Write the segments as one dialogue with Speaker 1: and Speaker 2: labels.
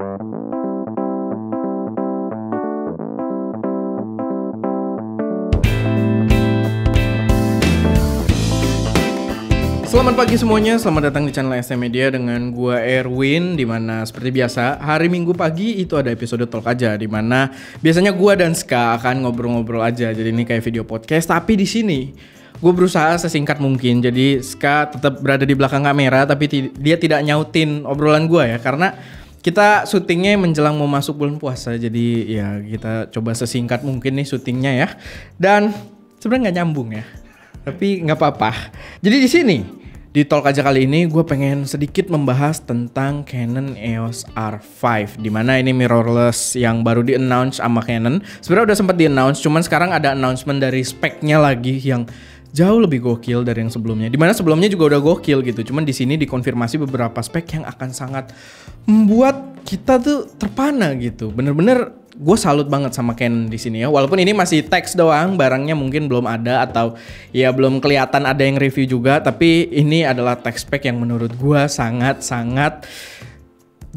Speaker 1: Selamat pagi semuanya, selamat datang di channel SM Media dengan gua Erwin. Dimana seperti biasa hari Minggu pagi itu ada episode Talk Aja, dimana biasanya gua dan Ska akan ngobrol-ngobrol aja. Jadi ini kayak video podcast, tapi di sini gue berusaha sesingkat mungkin. Jadi Ska tetap berada di belakang kamera, tapi dia tidak nyautin obrolan gua ya, karena kita syutingnya menjelang mau masuk bulan puasa. Jadi ya kita coba sesingkat mungkin nih syutingnya ya. Dan sebenarnya nggak nyambung ya, tapi nggak apa-apa. Jadi di sini di Talk Aja kali ini gue pengen sedikit membahas tentang Canon EOS R5, dimana ini mirrorless yang baru di-announce sama Canon. Sebenarnya udah sempat di-announce, cuman sekarang ada announcement dari speknya lagi yang jauh lebih gokil dari yang sebelumnya. Dimana sebelumnya juga udah gokil gitu, cuman di sini dikonfirmasi beberapa spek yang akan sangat membuat kita tuh terpana gitu. Bener-bener gue salut banget sama Canon di sini ya. Walaupun ini masih teks doang, barangnya mungkin belum ada atau ya belum kelihatan ada yang review juga. Tapi ini adalah tech spec yang menurut gue sangat-sangat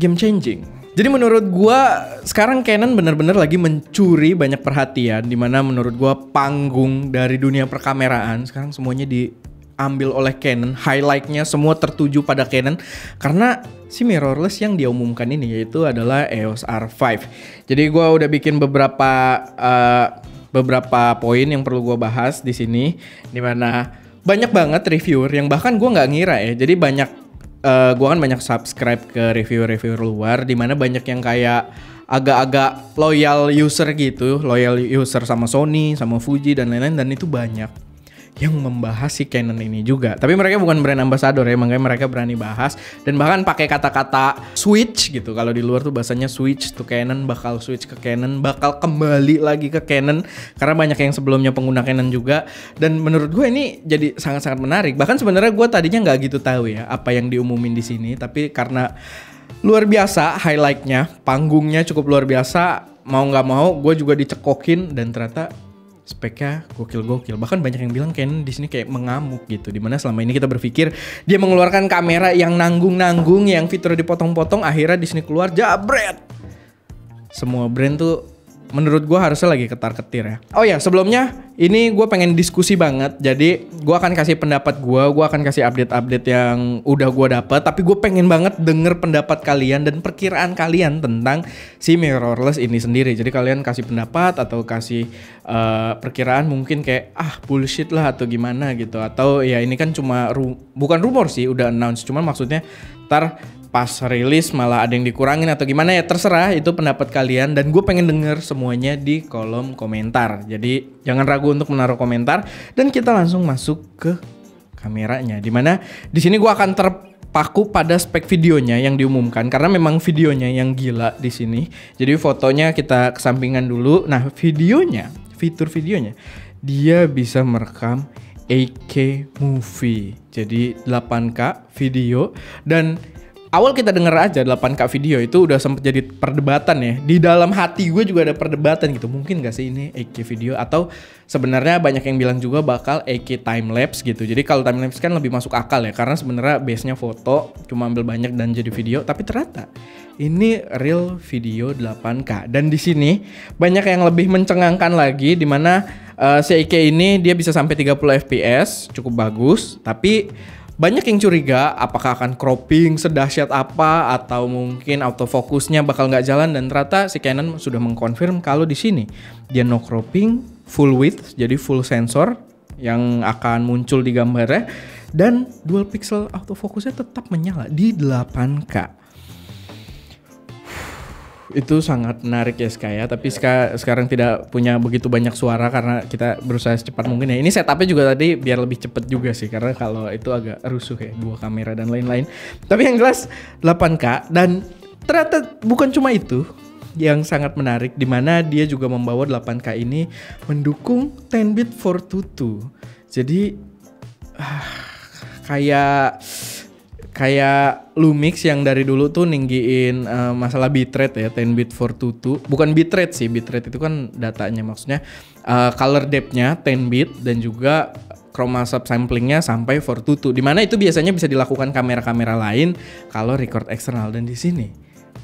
Speaker 1: game changing. Jadi menurut gue sekarang Canon bener-bener lagi mencuri banyak perhatian. Dimana menurut gue panggung dari dunia perkameraan sekarang semuanya diambil oleh Canon. Highlightnya semua tertuju pada Canon karena si mirrorless yang dia umumkan ini yaitu adalah EOS R5. Jadi gue udah bikin beberapa poin yang perlu gue bahas di sini, dimana banyak banget reviewer yang bahkan gue nggak ngira ya. Jadi gue kan banyak subscribe ke reviewer luar, dimana banyak yang kayak agak-agak loyal user gitu, loyal user sama Sony, sama Fuji dan lain-lain, dan itu banyak yang membahas si Canon ini juga. Tapi mereka bukan brand ambassador ya, makanya mereka berani bahas dan bahkan pakai kata-kata switch gitu. Kalau di luar tuh bahasanya switch to Canon, bakal switch ke Canon, bakal kembali lagi ke Canon karena banyak yang sebelumnya pengguna Canon juga. Dan menurut gue ini jadi sangat-sangat menarik. Bahkan sebenarnya gue tadinya nggak gitu tahu ya apa yang diumumin di sini, tapi karena luar biasa highlightnya, panggungnya cukup luar biasa, mau nggak mau gue juga dicekokin dan ternyata speknya gokil-gokil. Bahkan banyak yang bilang Canon di sini kayak mengamuk gitu. Dimana selama ini kita berpikir dia mengeluarkan kamera yang nanggung-nanggung, yang fiturnya dipotong-potong, akhirnya di sini keluar jabret. Semua brand tuh menurut gue harusnya lagi ketar-ketir ya. Oh ya, sebelumnya ini gue pengen diskusi banget. Jadi gue akan kasih pendapat gue akan kasih update-update yang udah gue dapat. Tapi gue pengen banget denger pendapat kalian dan perkiraan kalian tentang si mirrorless ini sendiri. Jadi kalian kasih pendapat atau kasih perkiraan mungkin kayak bullshit lah atau gimana gitu. Atau ya ini kan cuma bukan rumor sih, udah announce. Cuman maksudnya ntar pas rilis malah ada yang dikurangin atau gimana ya, terserah, itu pendapat kalian dan gue pengen denger semuanya di kolom komentar. Jadi jangan ragu untuk menaruh komentar dan kita langsung masuk ke kameranya. Dimana di sini gue akan terpaku pada spek videonya yang diumumkan karena memang videonya yang gila di sini. Jadi fotonya kita kesampingan dulu. Nah videonya, fitur videonya dia bisa merekam 8K movie. Jadi 8K video dan awal kita denger aja 8K video itu udah sempet jadi perdebatan ya. Di dalam hati gue juga ada perdebatan gitu. Mungkin gak sih ini 8K video atau sebenarnya banyak yang bilang juga bakal 8K timelapse gitu. Jadi kalau timelapse kan lebih masuk akal ya karena sebenarnya base-nya foto cuma ambil banyak dan jadi video, tapi ternyata ini real video 8K. Dan di sini banyak yang lebih mencengangkan lagi dimana si 8K ini dia bisa sampai 30 fps, cukup bagus, tapi banyak yang curiga apakah akan cropping sedahsyat apa atau mungkin autofokusnya bakal nggak jalan, dan ternyata si Canon sudah mengkonfirm kalau di sini dia no cropping, full width, jadi full sensor yang akan muncul di gambarnya dan dual pixel autofokusnya tetap menyala di 8K. Itu sangat menarik ya Ska ya, tapi sekarang tidak punya begitu banyak suara karena kita berusaha secepat mungkin ya. Ini setupnya juga tadi biar lebih cepet juga sih, karena kalau itu agak rusuh ya, dua kamera dan lain-lain. Tapi yang jelas 8K, dan ternyata bukan cuma itu yang sangat menarik, dimana dia juga membawa 8K ini mendukung 10-bit 422. Jadi kayak Lumix yang dari dulu tuh ninggiin masalah bitrate ya, 10-bit 422. Bukan bitrate sih, bitrate itu kan datanya, maksudnya color depth-nya 10-bit dan juga chroma subsamplingnya sampai 422. Dimana itu biasanya bisa dilakukan kamera-kamera lain kalau record eksternal, dan di sini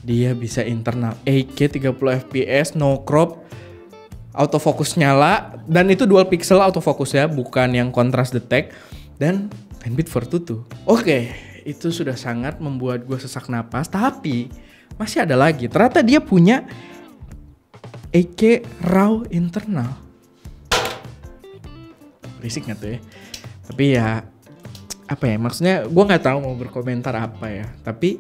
Speaker 1: dia bisa internal 8K 30 fps, no crop, autofocus nyala, dan itu dual pixel autofocus ya, bukan yang contrast detect, dan 10-bit Vertutu. Oke, itu sudah sangat membuat gue sesak napas, tapi masih ada lagi. Ternyata dia punya 8K RAW internal. Berisik gak tuh ya? Tapi ya apa ya, maksudnya gue nggak tahu mau berkomentar apa ya. Tapi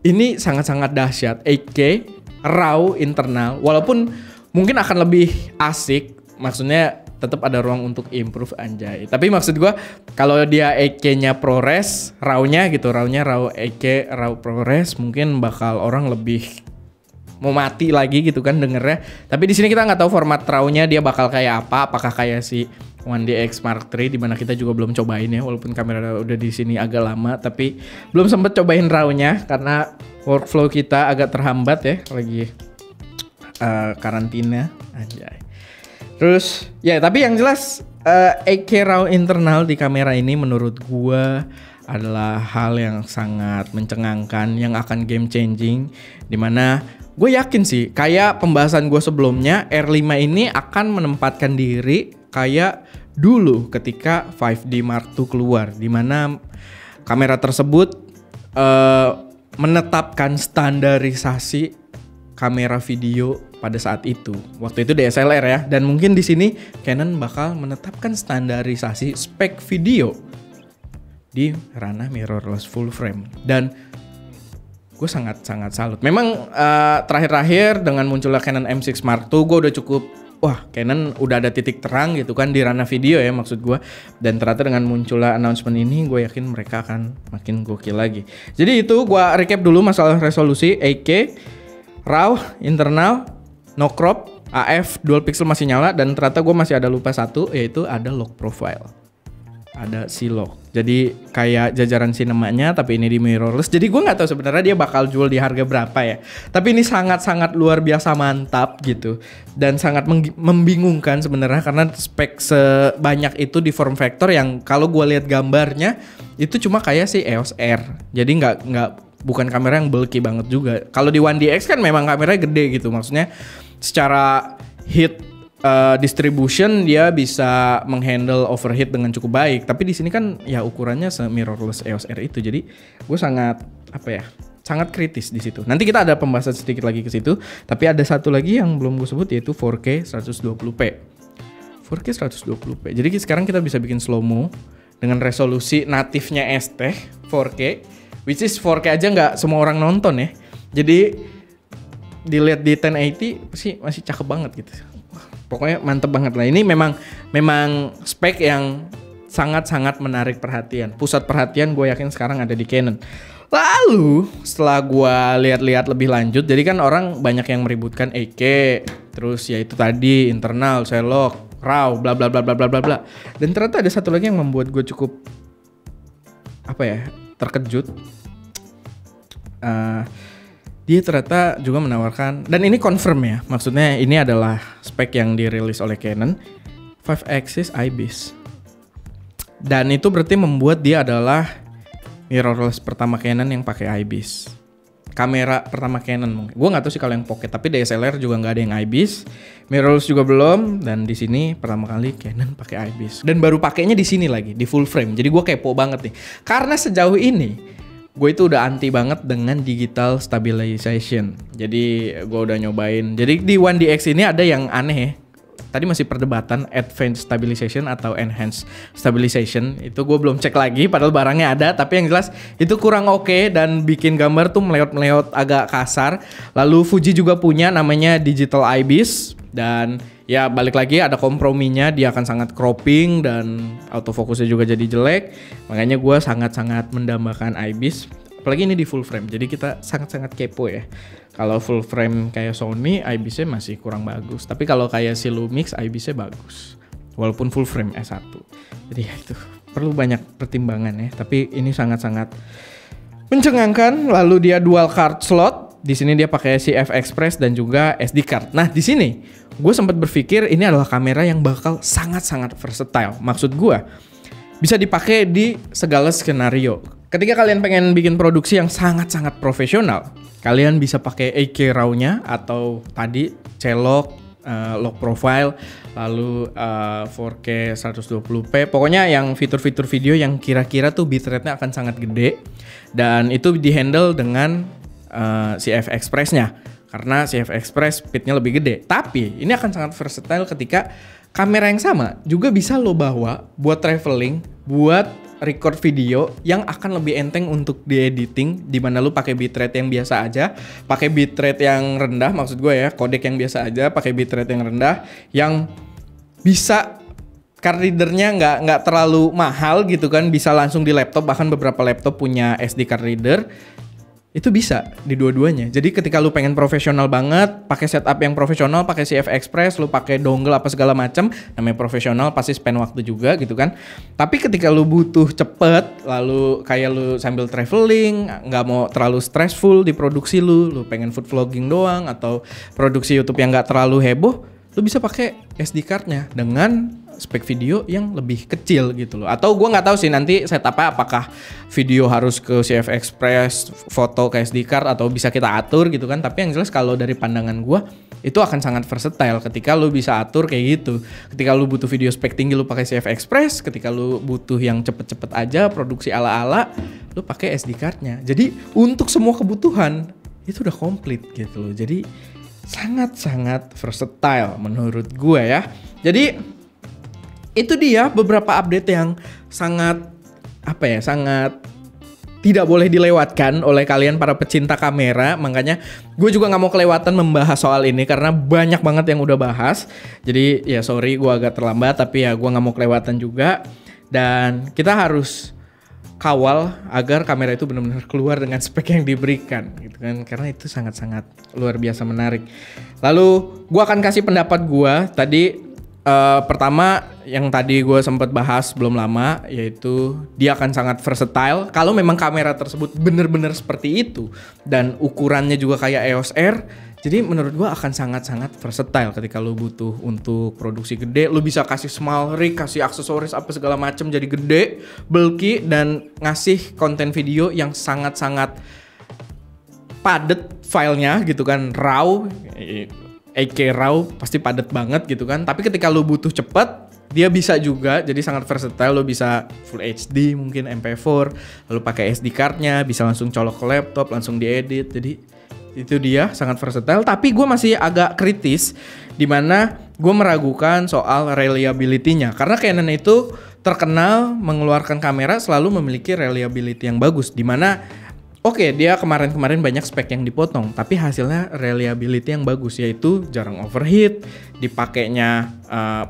Speaker 1: ini sangat-sangat dahsyat, 8K RAW internal. Walaupun mungkin akan lebih asik, maksudnya tetap ada ruang untuk improve anjay. Tapi maksud gue kalau dia 8K-nya ProRes, RAW-nya gitu, RAW-nya RAW 8K RAW ProRes, mungkin bakal orang lebih mau mati lagi gitu kan dengernya. Tapi di sini kita nggak tahu format RAW-nya dia bakal kayak apa, apakah kayak si One DX Mark III, di mana kita juga belum cobain ya, walaupun kamera udah di sini agak lama, tapi belum sempet cobain RAW-nya karena workflow kita agak terhambat ya, lagi karantina anjay. Terus ya, tapi yang jelas 8K RAW internal di kamera ini menurut gua adalah hal yang sangat mencengangkan, yang akan game changing, dimana gue yakin sih kayak pembahasan gue sebelumnya, R5 ini akan menempatkan diri kayak dulu ketika 5D Mark II keluar, dimana kamera tersebut menetapkan standarisasi kamera video pada saat itu. Waktu itu DSLR ya, dan mungkin di sini Canon bakal menetapkan standarisasi spek video di ranah mirrorless full frame. Dan gue sangat-sangat salut. Memang terakhir-terakhir dengan munculnya Canon M6 Mark II, gue udah cukup, wah Canon udah ada titik terang gitu kan di ranah video ya maksud gue. Dan ternyata dengan munculnya announcement ini, gue yakin mereka akan makin gokil lagi. Jadi itu gue recap dulu masalah resolusi 8K, RAW, internal, no crop, AF, dual pixel masih nyala, dan ternyata gue masih ada lupa satu, yaitu ada lock profile. Ada C-Log. Jadi kayak jajaran sinemanya tapi ini di mirrorless. Jadi gue nggak tahu sebenarnya dia bakal jual di harga berapa ya. Tapi ini sangat-sangat luar biasa mantap gitu. Dan sangat membingungkan sebenarnya karena spek sebanyak itu di form factor yang kalau gue lihat gambarnya itu cuma kayak si EOS R. Jadi bukan kamera yang bulky banget juga. Kalau di One DX kan memang kameranya gede gitu. Maksudnya secara heat distribution dia bisa menghandle overheat dengan cukup baik, tapi di sini kan ya ukurannya mirrorless EOS R itu, jadi gue sangat sangat kritis di situ. Nanti kita ada pembahasan sedikit lagi ke situ, tapi ada satu lagi yang belum gue sebut yaitu 4K 120p. 4K 120p. Jadi sekarang kita bisa bikin slow mo dengan resolusi natifnya ST 4K, which is 4K aja nggak semua orang nonton ya. Jadi dilihat di 1080 sih masih cakep banget gitu. Pokoknya mantep banget lah. Ini memang spek yang sangat-sangat menarik perhatian. Pusat perhatian gue yakin sekarang ada di Canon. Lalu setelah gue lihat-lihat lebih lanjut, jadi kan orang banyak yang meributkan 8K, terus ya itu tadi internal, C-Log, RAW, bla bla bla bla bla bla. Dan ternyata ada satu lagi yang membuat gue cukup terkejut. Dia ternyata juga menawarkan, dan ini confirm ya, maksudnya ini adalah spek yang dirilis oleh Canon, 5-axis IBIS. Dan itu berarti membuat dia adalah mirrorless pertama Canon yang pakai IBIS. Kamera pertama Canon mungkin. Gue nggak tahu sih kalau yang pocket, tapi DSLR juga nggak ada yang IBIS. Mirrorless juga belum, dan di sini pertama kali Canon pakai IBIS. Dan baru pakainya di sini lagi, di full frame. Jadi gue kepo banget nih, karena sejauh ini gue itu udah anti banget dengan digital stabilization. Jadi gue udah nyobain. Jadi di One DX ini ada yang aneh ya. Tadi masih perdebatan advanced stabilization atau enhanced stabilization. Itu gue belum cek lagi padahal barangnya ada. Tapi yang jelas itu kurang oke dan bikin gambar tuh meleot-meleot agak kasar. Lalu Fuji juga punya namanya digital IBIS. Dan ya balik lagi ada komprominya, dia akan sangat cropping dan autofocusnya juga jadi jelek. Makanya gue sangat-sangat mendambakan IBIS. Apalagi ini di full frame, jadi kita sangat-sangat kepo ya. Kalau full frame kayak Sony, IBIS-nya masih kurang bagus. Tapi kalau kayak si Lumix, IBIS-nya bagus. Walaupun full frame S1. Jadi ya itu perlu banyak pertimbangan ya. Tapi ini sangat-sangat mencengangkan. Lalu dia dual card slot. Di sini dia pakai CF Express dan juga SD card. Nah di sini gue sempat berpikir ini adalah kamera yang bakal sangat-sangat versatile. Maksud gue bisa dipakai di segala skenario. ketika kalian pengen bikin produksi yang sangat-sangat profesional, kalian bisa pakai 8K RAW-nya atau tadi C-Log, log profile, lalu 4K 120p. Pokoknya yang fitur-fitur video yang kira-kira tuh bitrate-nya akan sangat gede, dan itu di-handle dengan CF Express-nya. Karena CF Express speed-nya lebih gede. Tapi ini akan sangat versatile ketika kamera yang sama juga bisa lo bawa buat traveling, buat record video yang akan lebih enteng untuk di-editing, di mana lu pakai bitrate yang biasa aja, pakai bitrate yang rendah, maksud gue ya, codec yang biasa aja, pakai bitrate yang rendah, yang bisa card readernya nggak terlalu mahal gitu kan, bisa langsung di laptop, bahkan beberapa laptop punya SD card reader. Itu bisa di dua-duanya. Jadi ketika lu pengen profesional banget, pakai setup yang profesional, pakai CF Express, lu pakai dongle apa segala macam, namanya profesional pasti spend waktu juga gitu kan. Tapi ketika lu butuh cepet, lalu kayak lu sambil traveling, nggak mau terlalu stressful di produksi lu pengen food vlogging doang atau produksi YouTube yang nggak terlalu heboh, lu bisa pakai SD card-nya dengan spek video yang lebih kecil gitu loh. Atau gue nggak tahu sih nanti setupnya apakah video harus ke CF Express, foto ke SD card, atau bisa kita atur gitu kan. Tapi yang jelas kalau dari pandangan gue itu akan sangat versatile ketika lu bisa atur kayak gitu. Ketika lu butuh video spek tinggi lu pakai CF Express, ketika lu butuh yang cepet-cepet aja produksi ala-ala lu pakai SD card-nya. Jadi untuk semua kebutuhan itu udah komplit gitu loh. Jadi sangat-sangat versatile menurut gue ya. Jadi itu dia beberapa update yang sangat sangat tidak boleh dilewatkan oleh kalian para pecinta kamera. Makanya gue juga gak mau kelewatan membahas soal ini karena banyak banget yang udah bahas. Jadi ya sorry gue agak terlambat, tapi ya gue gak mau kelewatan juga. Dan kita harus kawal agar kamera itu benar-benar keluar dengan spek yang diberikan gitu kan, karena itu sangat-sangat luar biasa menarik. Lalu gue akan kasih pendapat gue tadi. Pertama yang tadi gue sempat bahas belum lama, yaitu dia akan sangat versatile kalau memang kamera tersebut bener-bener seperti itu dan ukurannya juga kayak EOS R. Jadi menurut gue akan sangat-sangat versatile ketika lo butuh untuk produksi gede. Lo bisa kasih small rig, kasih aksesoris apa segala macam jadi gede, bulky, dan ngasih konten video yang sangat-sangat padat filenya gitu kan, raw. 8K RAW pasti padat banget gitu kan. Tapi ketika lo butuh cepet, dia bisa juga jadi sangat versatile. Lo bisa Full HD mungkin MP4, lalu pakai SD card-nya, bisa langsung colok ke laptop, langsung diedit. Jadi itu dia sangat versatile. Tapi gue masih agak kritis dimana gue meragukan soal reliability-nya. Karena Canon itu terkenal mengeluarkan kamera selalu memiliki reliability yang bagus, dimana oke, dia kemarin-kemarin banyak spek yang dipotong, tapi hasilnya reliability yang bagus, yaitu jarang overheat, dipakainya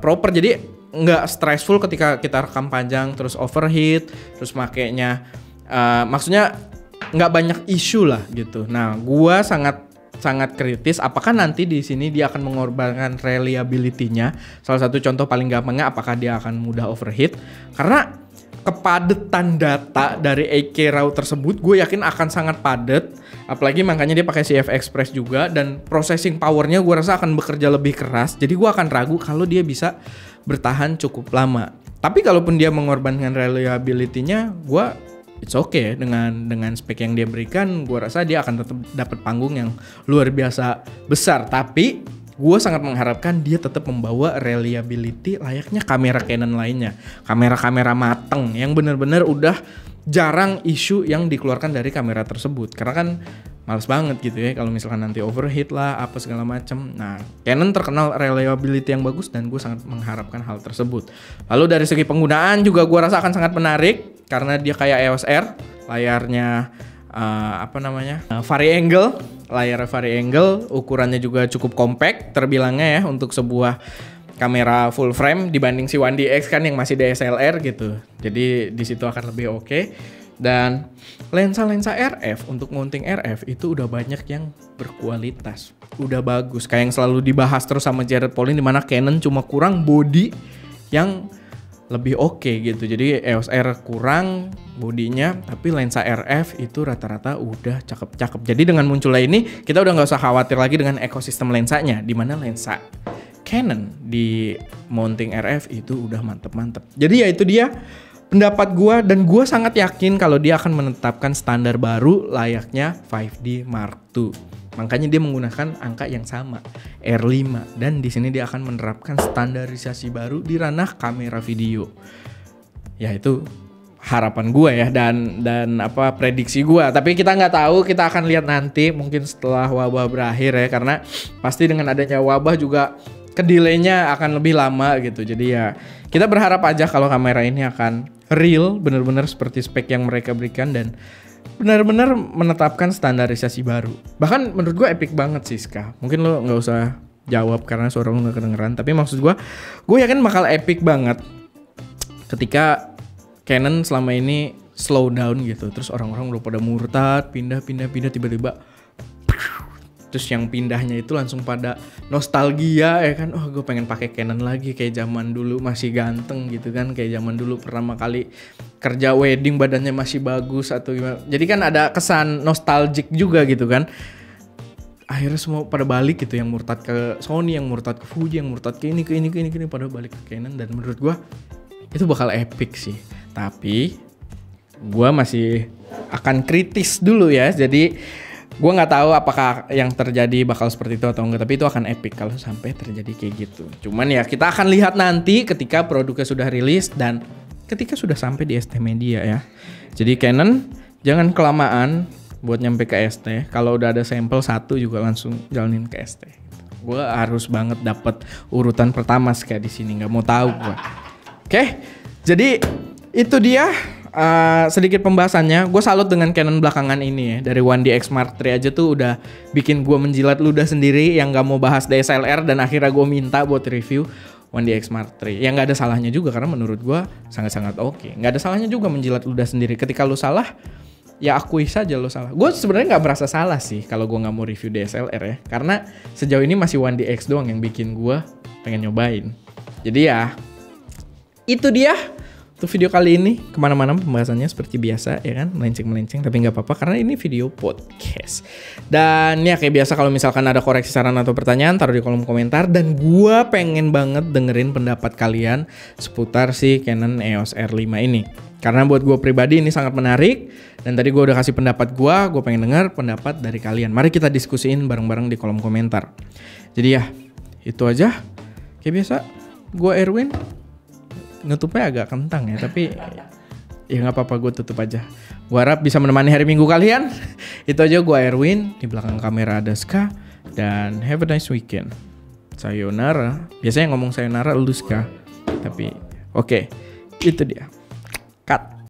Speaker 1: proper, jadi nggak stressful ketika kita rekam panjang terus overheat, terus makainya maksudnya nggak banyak isu lah gitu. Nah, gua sangat kritis apakah nanti di sini dia akan mengorbankan reliability-nya. Salah satu contoh paling gampangnya apakah dia akan mudah overheat, karena kepadatan data dari 8K RAW tersebut gue yakin akan sangat padat, apalagi makanya dia pakai CF Express juga, dan processing powernya gue rasa akan bekerja lebih keras. Jadi gue akan ragu kalau dia bisa bertahan cukup lama. Tapi kalaupun dia mengorbankan reliability-nya, gue it's okay dengan spek yang dia berikan. Gue rasa dia akan tetap dapat panggung yang luar biasa besar. Tapi gue sangat mengharapkan dia tetap membawa reliability layaknya kamera Canon lainnya. Kamera-kamera mateng yang benar-benar udah jarang isu yang dikeluarkan dari kamera tersebut. Karena kan males banget gitu ya kalau misalkan nanti overheat lah apa segala macam. Nah, Canon terkenal reliability yang bagus dan gue sangat mengharapkan hal tersebut. Lalu dari segi penggunaan juga gue rasa akan sangat menarik karena dia kayak EOS R, layarnya vari-angle, layar vari-angle, ukurannya juga cukup compact terbilangnya ya untuk sebuah kamera full frame dibanding si 1DX kan yang masih DSLR gitu. Jadi di situ akan lebih oke. Dan lensa-lensa RF untuk mounting RF itu udah banyak yang berkualitas, udah bagus. Kayak yang selalu dibahas terus sama Jared Polin, dimana Canon cuma kurang body yang lebih oke gitu. Jadi EOS R kurang bodinya, tapi lensa RF itu rata-rata udah cakep-cakep. Jadi dengan munculnya ini kita udah nggak usah khawatir lagi dengan ekosistem lensanya, di mana lensa Canon di mounting RF itu udah mantep-mantep. Jadi ya itu dia pendapat gue, dan gue sangat yakin kalau dia akan menetapkan standar baru layaknya 5D Mark II. Makanya dia menggunakan angka yang sama, R5, dan di sini dia akan menerapkan standarisasi baru di ranah kamera video. Ya itu harapan gue ya, dan apa prediksi gue. Tapi kita nggak tahu, kita akan lihat nanti mungkin setelah wabah berakhir ya, karena pasti dengan adanya wabah juga kedelaynya akan lebih lama gitu. Jadi ya kita berharap aja kalau kamera ini akan real, benar-benar seperti spek yang mereka berikan dan benar-benar menetapkan standarisasi baru. Bahkan menurut gue epic banget sih Ska. Mungkin lo nggak usah jawab karena suara lo nggak kedengeran. Tapi maksud gue yakin bakal epic banget ketika Canon selama ini slow down gitu. Terus orang-orang udah pada murtad, pindah tiba-tiba. Terus yang pindahnya itu langsung pada nostalgia ya kan. Oh gue pengen pakai Canon lagi kayak zaman dulu masih ganteng gitu kan. Kayak zaman dulu pertama kali kerja wedding badannya masih bagus atau gimana. Jadi kan ada kesan nostalgic juga gitu kan. Akhirnya semua pada balik gitu. Yang murtad ke Sony, yang murtad ke Fuji, yang murtad ke ini pada balik ke Canon. Dan menurut gue itu bakal epic sih. Tapi gue masih akan kritis dulu ya. Jadi gue nggak tahu apakah yang terjadi bakal seperti itu atau enggak, tapi itu akan epic kalau sampai terjadi kayak gitu. Cuman ya kita akan lihat nanti ketika produknya sudah rilis dan ketika sudah sampai di ST Media ya. Jadi Canon jangan kelamaan buat nyampe ke ST. Kalau udah ada sampel satu juga langsung jalanin ke ST. Gue harus banget dapat urutan pertama kayak di sini, nggak mau tahu gue. Oke, jadi itu dia. Sedikit pembahasannya. Gue salut dengan Canon belakangan ini ya. Dari 1DX Mark III aja tuh udah bikin gue menjilat ludah sendiri yang gak mau bahas DSLR, dan akhirnya gue minta buat review 1DX Mark III. Yang gak ada salahnya juga karena menurut gue sangat-sangat oke. Gak ada salahnya juga menjilat ludah sendiri. Ketika lu salah, ya akui saja lu salah. Gue sebenarnya gak merasa salah sih kalau gue gak mau review DSLR ya. Karena sejauh ini masih 1DX doang yang bikin gue pengen nyobain. Jadi ya itu dia untuk video kali ini. Kemana-mana pembahasannya seperti biasa ya kan, melenceng-melenceng, tapi nggak apa-apa karena ini video podcast. Dan ya kayak biasa kalau misalkan ada koreksi, saran atau pertanyaan taruh di kolom komentar. Dan gue pengen banget dengerin pendapat kalian seputar si Canon EOS R5 ini, karena buat gue pribadi ini sangat menarik. Dan tadi gue udah kasih pendapat gue pengen dengar pendapat dari kalian. Mari kita diskusiin bareng-bareng di kolom komentar. Jadi ya itu aja. Kayak biasa gue Erwin, nutupnya agak kentang ya, tapi ya nggak apa-apa, gue tutup aja. Gue harap bisa menemani hari Minggu kalian. Itu aja, gue Erwin, di belakang kamera ada Ska, dan have a nice weekend. Sayonara. Biasanya ngomong sayonara lu Ska, tapi oke, itu dia. Cut.